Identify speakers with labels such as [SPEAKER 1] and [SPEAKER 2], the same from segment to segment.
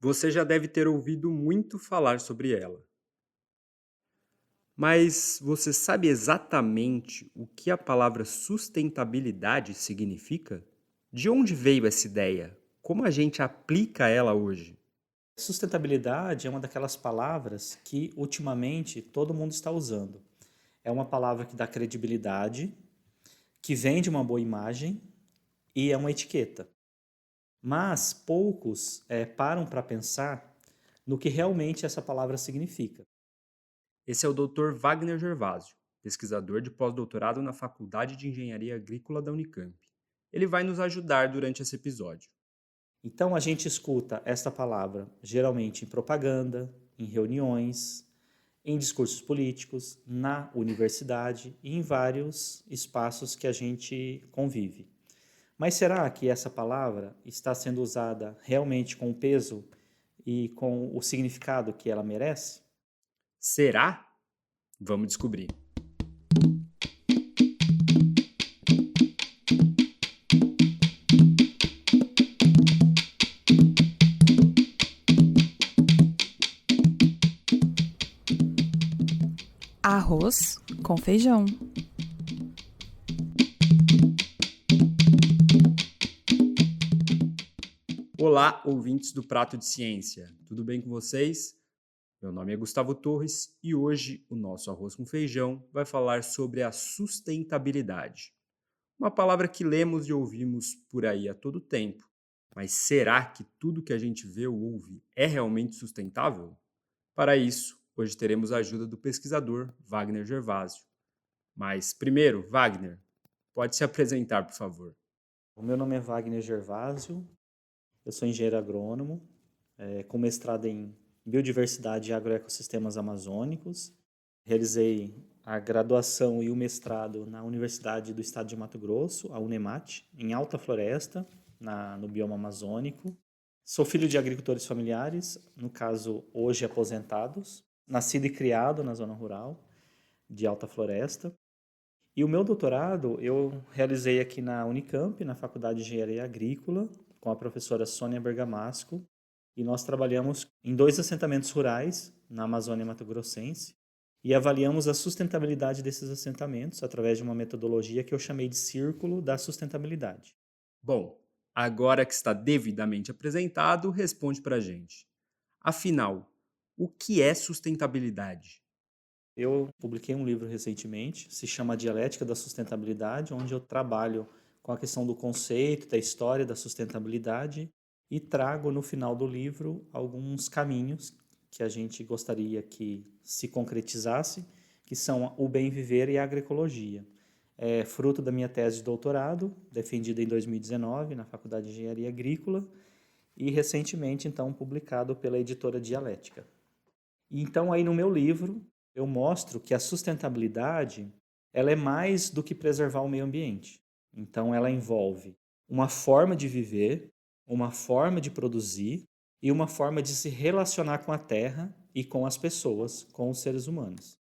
[SPEAKER 1] Você já deve ter ouvido muito falar sobre ela. Mas você sabe exatamente o que a palavra sustentabilidade significa? De onde veio essa ideia? Como a gente aplica ela hoje?
[SPEAKER 2] Sustentabilidade é uma daquelas palavras que ultimamente todo mundo está usando. É uma palavra que dá credibilidade, que vende uma boa imagem e é uma etiqueta. Mas poucos param para pensar no que realmente essa palavra significa.
[SPEAKER 1] Esse é o Dr. Wagner Gervásio, pesquisador de pós-doutorado na Faculdade de Engenharia Agrícola da Unicamp. Ele vai nos ajudar durante esse episódio.
[SPEAKER 2] Então a gente escuta esta palavra geralmente em propaganda, em reuniões, em discursos políticos, na universidade e em vários espaços que a gente convive. Mas será que essa palavra está sendo usada realmente com o peso e com o significado que ela merece?
[SPEAKER 1] Será? Vamos descobrir.
[SPEAKER 3] Arroz com feijão.
[SPEAKER 1] Olá, ouvintes do Prato de Ciência. Tudo bem com vocês? Meu nome é Gustavo Torres e hoje o nosso Arroz com Feijão vai falar sobre a sustentabilidade. Uma palavra que lemos e ouvimos por aí a todo tempo. Mas será que tudo que a gente vê ou ouve é realmente sustentável? Para isso, hoje teremos a ajuda do pesquisador Wagner Gervásio. Mas primeiro, Wagner, pode se apresentar, por favor.
[SPEAKER 2] O meu nome é Wagner Gervásio, eu sou engenheiro agrônomo, com mestrado em Biodiversidade e Agroecossistemas Amazônicos. Realizei a graduação e o mestrado na Universidade do Estado de Mato Grosso, a Unemat, em Alta Floresta, no bioma amazônico. Sou filho de agricultores familiares, no caso, hoje aposentados, nascido e criado na zona rural de Alta Floresta. E o meu doutorado eu realizei aqui na Unicamp, na Faculdade de Engenharia Agrícola, com a professora Sônia Bergamasco, e nós trabalhamos em dois assentamentos rurais na Amazônia Mato-Grossense e avaliamos a sustentabilidade desses assentamentos através de uma metodologia que eu chamei de Círculo da Sustentabilidade.
[SPEAKER 1] Bom, agora que está devidamente apresentado, responde para a gente. Afinal, o que é sustentabilidade?
[SPEAKER 2] Eu publiquei um livro recentemente, se chama Dialética da Sustentabilidade, onde eu trabalho com a questão do conceito, da história da sustentabilidade e trago no final do livro alguns caminhos que a gente gostaria que se concretizasse, que são o bem viver e a agroecologia. É fruto da minha tese de doutorado, defendida em 2019 na Faculdade de Engenharia Agrícola e recentemente então publicado pela editora Dialética. E então aí no meu livro eu mostro que a sustentabilidade ela é mais do que preservar o meio ambiente. Então ela envolve uma forma de viver, uma forma de produzir e uma forma de se relacionar com a terra e com as pessoas, com os seres humanos.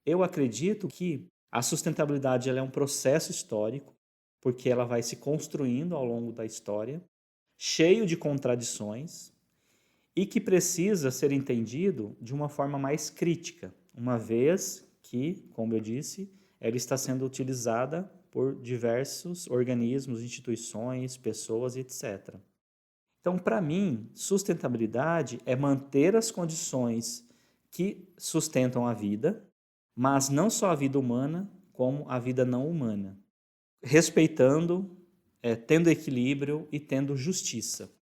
[SPEAKER 2] Eu acredito que a sustentabilidade ela é um processo histórico, porque ela vai se construindo ao longo da história, cheio de contradições, e que precisa ser entendido de uma forma mais crítica, uma vez que, como eu disse, ela está sendo utilizada por diversos organismos, instituições, pessoas, etc. Então, para mim, sustentabilidade é manter as condições que sustentam a vida, mas não só a vida humana, como a vida não humana, respeitando, tendo equilíbrio e tendo justiça.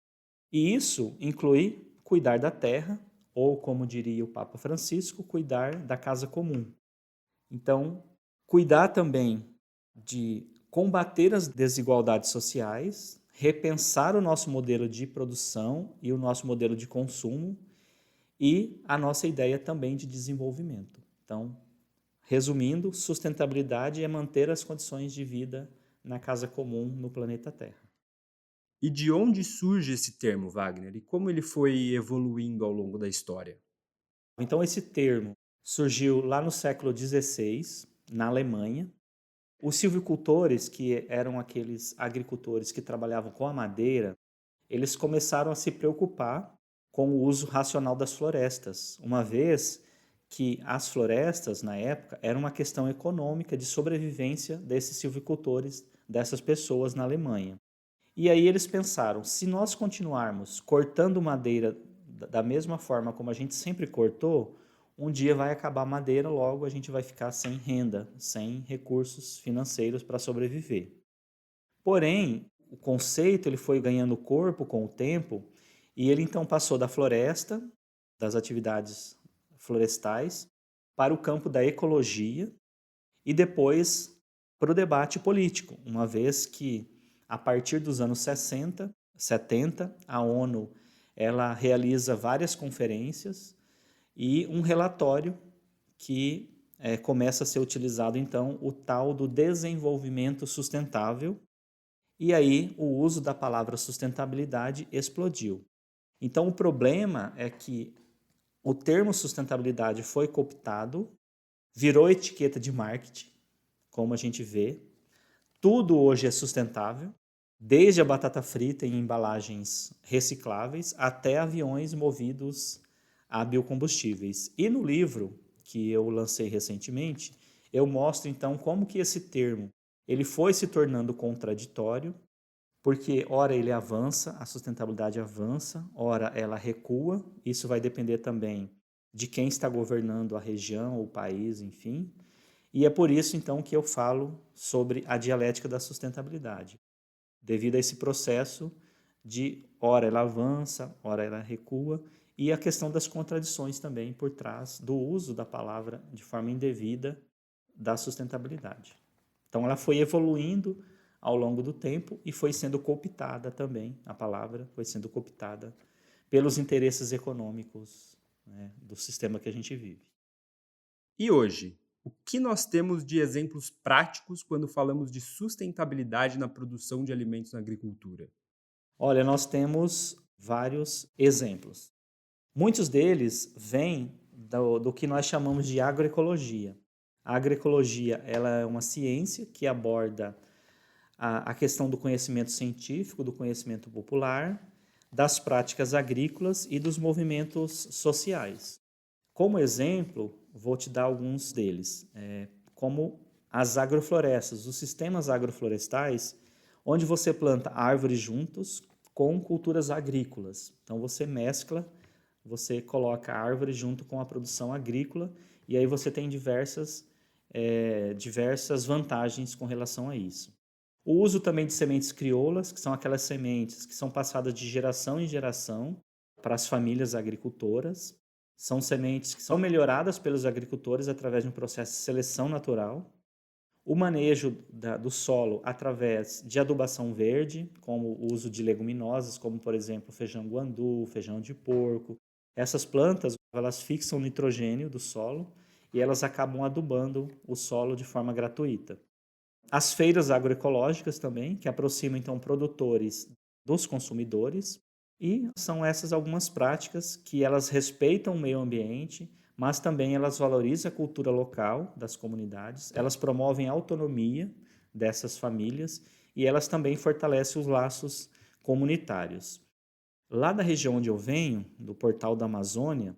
[SPEAKER 2] E isso inclui cuidar da terra, ou como diria o Papa Francisco, cuidar da casa comum. Então, cuidar também de combater as desigualdades sociais, repensar o nosso modelo de produção e o nosso modelo de consumo e a nossa ideia também de desenvolvimento. Então, resumindo, sustentabilidade é manter as condições de vida na casa comum no planeta Terra.
[SPEAKER 1] E de onde surge esse termo, Wagner? E como ele foi evoluindo ao longo da história?
[SPEAKER 2] Então, esse termo surgiu lá no século XVI, na Alemanha. Os silvicultores, que eram aqueles agricultores que trabalhavam com a madeira, eles começaram a se preocupar com o uso racional das florestas, uma vez que as florestas, na época, eram uma questão econômica de sobrevivência desses silvicultores, dessas pessoas na Alemanha. E aí eles pensaram, se nós continuarmos cortando madeira da mesma forma como a gente sempre cortou, um dia vai acabar a madeira, logo a gente vai ficar sem renda, sem recursos financeiros para sobreviver. Porém, o conceito ele foi ganhando corpo com o tempo e ele então passou da floresta, das atividades florestais, para o campo da ecologia e depois para o debate político, uma vez que a partir dos anos 60, 70, a ONU ela realiza várias conferências e um relatório que começa a ser utilizado então o tal do desenvolvimento sustentável, e aí o uso da palavra sustentabilidade explodiu. Então o problema é que o termo sustentabilidade foi cooptado, virou etiqueta de marketing, como a gente vê. Tudo hoje é sustentável, desde a batata frita em embalagens recicláveis até aviões movidos a biocombustíveis. E no livro que eu lancei recentemente, eu mostro então como que esse termo ele foi se tornando contraditório, porque ora ele avança, a sustentabilidade avança, ora ela recua. Isso vai depender também de quem está governando a região, o país, enfim. E é por isso então que eu falo sobre a dialética da sustentabilidade, devido a esse processo de ora ela avança, ora ela recua, e a questão das contradições também por trás do uso da palavra de forma indevida da sustentabilidade. Então ela foi evoluindo ao longo do tempo e foi sendo cooptada também, a palavra foi sendo cooptada pelos interesses econômicos, né, do sistema que a gente vive.
[SPEAKER 1] E hoje, o que nós temos de exemplos práticos quando falamos de sustentabilidade na produção de alimentos na agricultura?
[SPEAKER 2] Olha, nós temos vários exemplos. Muitos deles vêm do que nós chamamos de agroecologia. A agroecologia ela é uma ciência que aborda a questão do conhecimento científico, do conhecimento popular, das práticas agrícolas e dos movimentos sociais. Como exemplo, vou te dar alguns deles, como as agroflorestas, os sistemas agroflorestais, onde você planta árvores juntos com culturas agrícolas. Então você mescla, você coloca a árvore junto com a produção agrícola e aí você tem diversas vantagens com relação a isso. O uso também de sementes crioulas, que são aquelas sementes que são passadas de geração em geração para as famílias agricultoras. São sementes que são melhoradas pelos agricultores através de um processo de seleção natural. O manejo do solo através de adubação verde, como o uso de leguminosas, como por exemplo feijão guandu, feijão de porco. Essas plantas elas fixam nitrogênio do solo e elas acabam adubando o solo de forma gratuita. As feiras agroecológicas também, que aproximam então produtores dos consumidores, e são essas algumas práticas que elas respeitam o meio ambiente, mas também elas valorizam a cultura local das comunidades, elas promovem a autonomia dessas famílias e elas também fortalecem os laços comunitários. Lá da região onde eu venho, do Portal da Amazônia,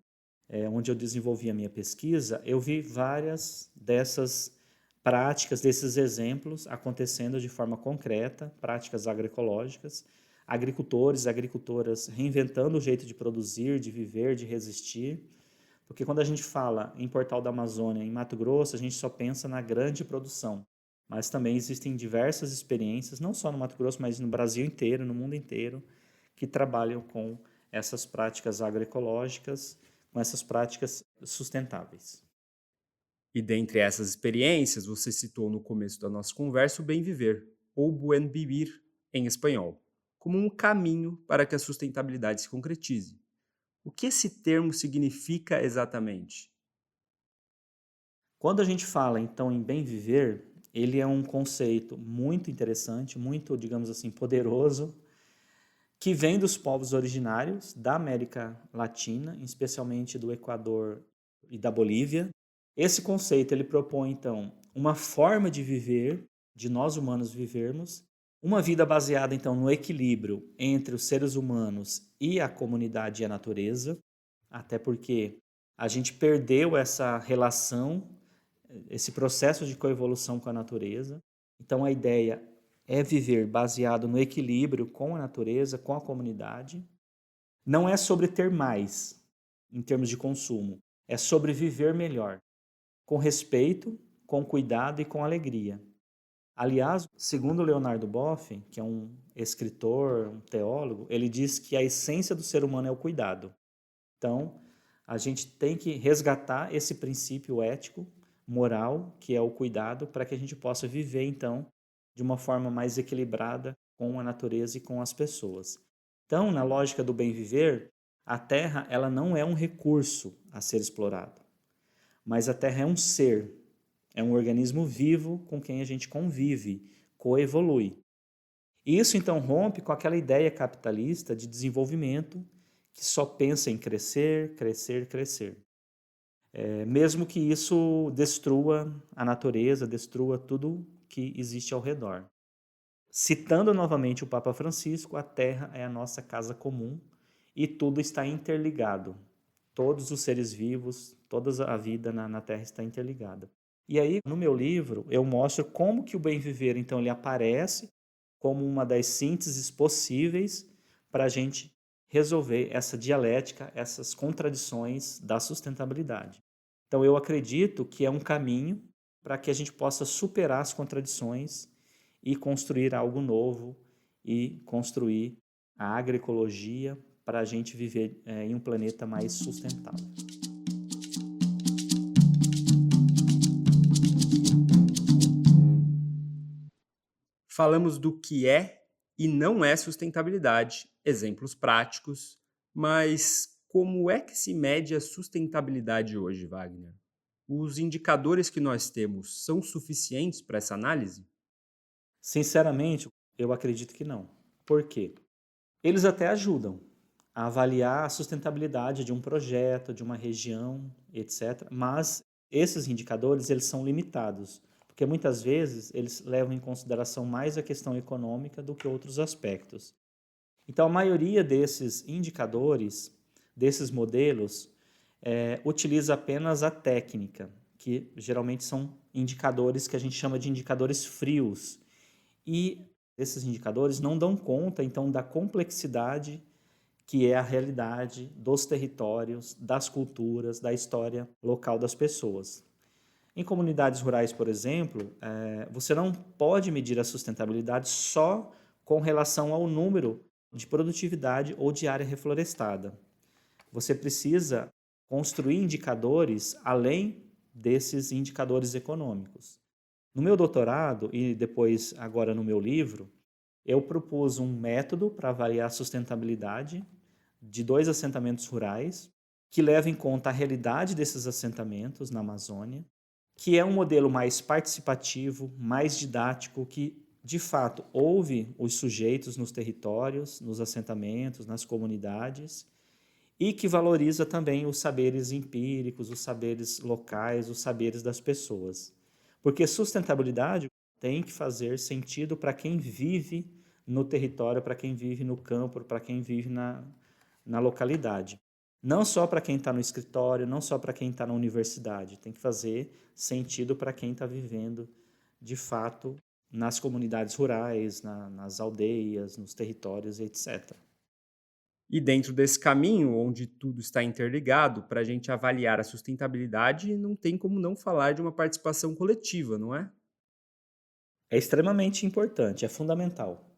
[SPEAKER 2] onde eu desenvolvi a minha pesquisa, eu vi várias dessas práticas, desses exemplos acontecendo de forma concreta, práticas agroecológicas, agricultores, agricultoras reinventando o jeito de produzir, de viver, de resistir. Porque quando a gente fala em Portal da Amazônia, em Mato Grosso, a gente só pensa na grande produção. Mas também existem diversas experiências, não só no Mato Grosso, mas no Brasil inteiro, no mundo inteiro, que trabalham com essas práticas agroecológicas, com essas práticas sustentáveis.
[SPEAKER 1] E dentre essas experiências, você citou no começo da nossa conversa o bem viver, ou buen vivir em espanhol, como um caminho para que a sustentabilidade se concretize. O que esse termo significa exatamente?
[SPEAKER 2] Quando a gente fala, então, em bem viver, ele é um conceito muito interessante, muito, digamos assim, poderoso, que vem dos povos originários da América Latina, especialmente do Equador e da Bolívia. Esse conceito ele propõe, então, uma forma de viver, de nós humanos vivermos, Uma vida baseada, então, no equilíbrio entre os seres humanos e a comunidade e a natureza, até porque a gente perdeu essa relação, esse processo de coevolução com a natureza. Então, a ideia é viver baseado no equilíbrio com a natureza, com a comunidade. Não é sobre ter mais, em termos de consumo, é sobre viver melhor, com respeito, com cuidado e com alegria. Aliás, segundo Leonardo Boff, que é um escritor, um teólogo, ele diz que a essência do ser humano é o cuidado. Então, a gente tem que resgatar esse princípio ético, moral, que é o cuidado, para que a gente possa viver, então, de uma forma mais equilibrada com a natureza e com as pessoas. Então, na lógica do bem viver, a Terra ela não é um recurso a ser explorado, mas a Terra é um ser, é um organismo vivo com quem a gente convive, coevolui. Isso então rompe com aquela ideia capitalista de desenvolvimento que só pensa em crescer, crescer, crescer. Mesmo que isso destrua a natureza, destrua tudo que existe ao redor. Citando novamente o Papa Francisco, a Terra é a nossa casa comum e tudo está interligado. Todos os seres vivos, toda a vida na Terra está interligada. E aí, no meu livro, eu mostro como que o bem viver, então, ele aparece como uma das sínteses possíveis para a gente resolver essa dialética, essas contradições da sustentabilidade. Então, eu acredito que é um caminho para que a gente possa superar as contradições e construir algo novo e construir a agroecologia para a gente viver em um planeta mais sustentável.
[SPEAKER 1] Falamos do que é e não é sustentabilidade, exemplos práticos, mas como é que se mede a sustentabilidade hoje, Wagner? Os indicadores que nós temos são suficientes para essa análise?
[SPEAKER 2] Sinceramente, eu acredito que não. Por quê? Eles até ajudam a avaliar a sustentabilidade de um projeto, de uma região, etc. Mas esses indicadores eles são limitados, porque muitas vezes eles levam em consideração mais a questão econômica do que outros aspectos. Então, a maioria desses indicadores, desses modelos, utiliza apenas a técnica, que geralmente são indicadores que a gente chama de indicadores frios. E esses indicadores não dão conta, então, da complexidade que é a realidade dos territórios, das culturas, da história local das pessoas. Em comunidades rurais, por exemplo, você não pode medir a sustentabilidade só com relação ao número de produtividade ou de área reflorestada. Você precisa construir indicadores além desses indicadores econômicos. No meu doutorado e depois agora no meu livro, eu propus um método para avaliar a sustentabilidade de 2 assentamentos rurais que leva em conta a realidade desses assentamentos na Amazônia, que é um modelo mais participativo, mais didático, que de fato ouve os sujeitos nos territórios, nos assentamentos, nas comunidades e que valoriza também os saberes empíricos, os saberes locais, os saberes das pessoas. Porque sustentabilidade tem que fazer sentido para quem vive no território, para quem vive no campo, para quem vive na localidade. Não só para quem está no escritório, não só para quem está na universidade. Tem que fazer sentido para quem está vivendo, de fato, nas comunidades rurais, nas aldeias, nos territórios, etc.
[SPEAKER 1] E dentro desse caminho, onde tudo está interligado, para a gente avaliar a sustentabilidade, não tem como não falar de uma participação coletiva, não é?
[SPEAKER 2] É extremamente importante, é fundamental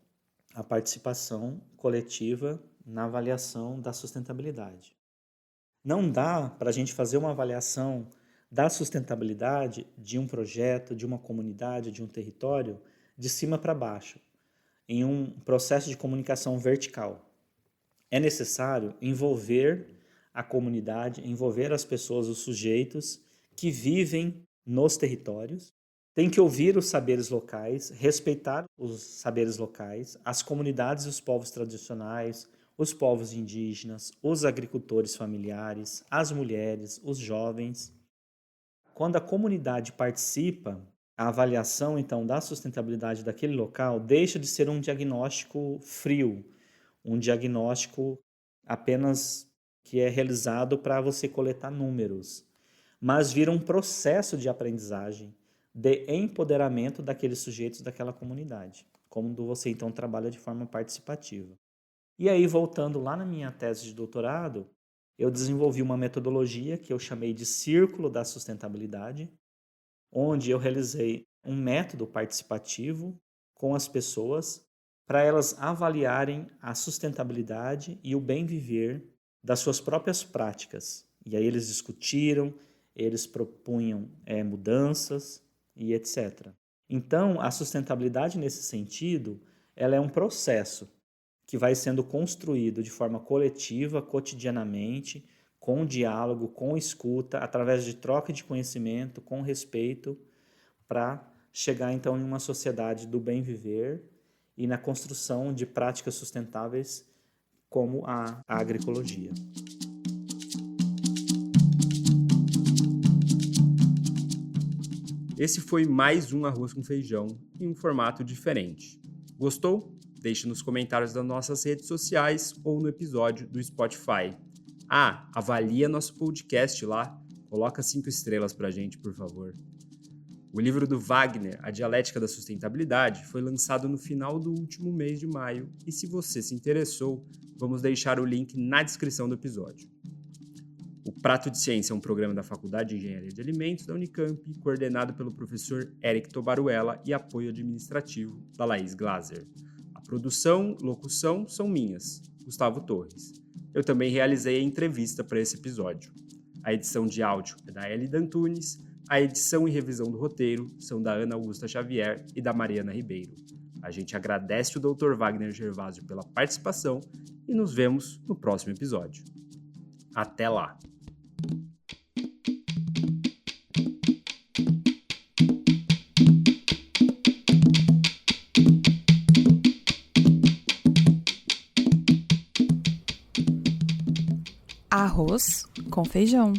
[SPEAKER 2] a participação coletiva na avaliação da sustentabilidade. Não dá para a gente fazer uma avaliação da sustentabilidade de um projeto, de uma comunidade, de um território, de cima para baixo, em um processo de comunicação vertical. É necessário envolver a comunidade, envolver as pessoas, os sujeitos que vivem nos territórios. Tem que ouvir os saberes locais, respeitar os saberes locais, as comunidades e os povos tradicionais, os povos indígenas, os agricultores familiares, as mulheres, os jovens. Quando a comunidade participa a avaliação, então, da sustentabilidade daquele local deixa de ser um diagnóstico frio, um diagnóstico apenas que é realizado para você coletar números, mas vira um processo de aprendizagem, de empoderamento daqueles sujeitos daquela comunidade, quando você, então, trabalha de forma participativa. E aí, voltando lá na minha tese de doutorado, eu desenvolvi uma metodologia que eu chamei de Círculo da Sustentabilidade, onde eu realizei um método participativo com as pessoas para elas avaliarem a sustentabilidade e o bem viver das suas próprias práticas. E aí eles discutiram, eles propunham mudanças e etc. Então, a sustentabilidade nesse sentido, ela é um processo que vai sendo construído de forma coletiva, cotidianamente, com diálogo, com escuta, através de troca de conhecimento, com respeito, para chegar então em uma sociedade do bem viver e na construção de práticas sustentáveis como a agroecologia.
[SPEAKER 1] Esse foi mais um Arroz com Feijão em um formato diferente. Gostou? Deixe nos comentários das nossas redes sociais ou no episódio do Spotify. Avalia nosso podcast lá. Coloca 5 estrelas pra gente, por favor. O livro do Wagner, A Dialética da Sustentabilidade, foi lançado no final do último mês de maio e se você se interessou, vamos deixar o link na descrição do episódio. O Prato de Ciência é um programa da Faculdade de Engenharia de Alimentos da Unicamp, coordenado pelo professor Eric Tobaruela e apoio administrativo da Laís Glaser. A produção e locução são minhas, Gustavo Torres. Eu também realizei a entrevista para esse episódio. A edição de áudio é da Elida Antunes, a edição e revisão do roteiro são da Ana Augusta Xavier e da Mariana Ribeiro. A gente agradece o Dr. Wagner Gervásio pela participação e nos vemos no próximo episódio. Até lá!
[SPEAKER 3] Arroz com feijão.